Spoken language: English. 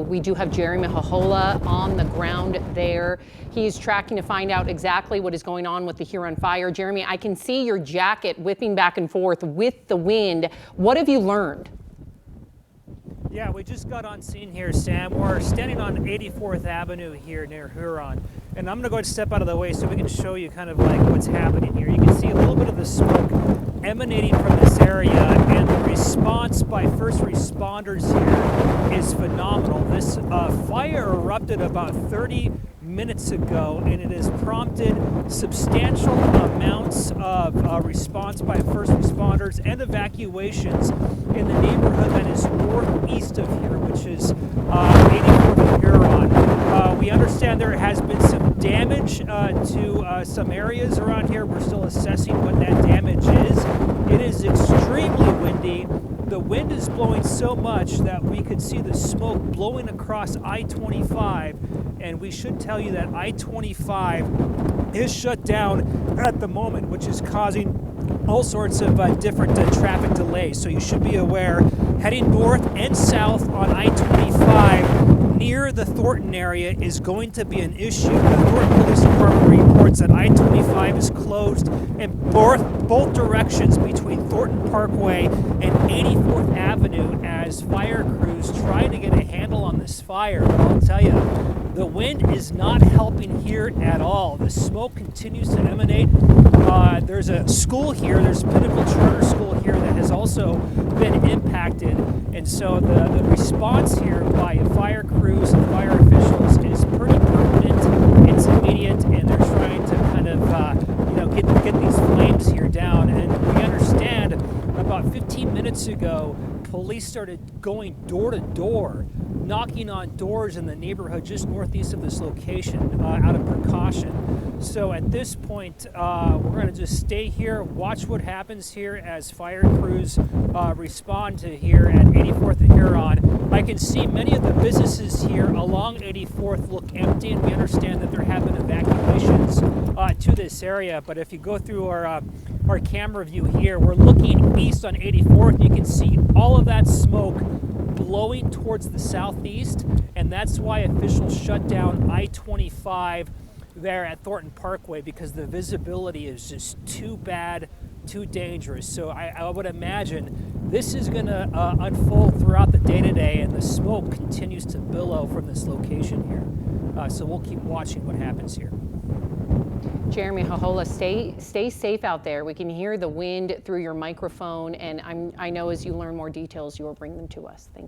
We do have Jeremy Hahola on the ground there. He's tracking to find out exactly what is going on with the Huron fire. Jeremy, I can see your jacket whipping back and forth with the wind. What have you learned? Yeah, we just got on scene here, Sam. We're standing on 84th Avenue here near Huron. And I'm going to go ahead and step out of the way so we can show you kind of like what's happening here. You can see a little bit of the smoke emanating from this area, and the response by first responders here is phenomenal. This fire erupted about 30 minutes ago, and it has prompted substantial amounts of response by first responders and evacuations in the neighborhood that is northeast of here, which is 84th and Huron. We understand there has been some damage to some areas around here. We're still assessing what that damage is. It is extremely windy. The wind is blowing so much that we could see the smoke blowing across I-25, and we should tell you that I-25 is shut down at the moment, which is causing all sorts of different traffic delays. So you should be aware, heading north and south on I-25 near the Thornton area is going to be an issue. The Thornton Police Department reports that I-25 is closed in both directions between Thornton Parkway and 84th Avenue as fire crews try to get a handle on this fire. But I'll tell you, the wind is not helping here at all. The smoke continues to emanate. There's a school here, there's Pinnacle Charter School here that has also been impacted. And so the response here by fire crews and fire officials is pretty permanent. It's immediate, and they're trying to kind of get these flames here down. And we understand about 15 minutes ago, police started going door to door, knocking on doors in the neighborhood just northeast of this location out of precaution. So at this point, we're going to just stay here, watch what happens here as fire crews respond to here at 84th and Huron. I can see many of the businesses here along 84th look empty, and we understand that there have been evacuations to this area. But if you go through our camera view here, we're looking east on 84th. You can see all of that smoke blowing towards the southeast, and that's why officials shut down I-25 there at Thornton Parkway, because the visibility is just too bad, too dangerous. So I would imagine this is going to unfold throughout the day today, and the smoke continues to billow from this location here. So we'll keep watching what happens here. Jeremy Hahola, stay safe out there. We can hear the wind through your microphone, and I know as you learn more details, you will bring them to us. Thank you.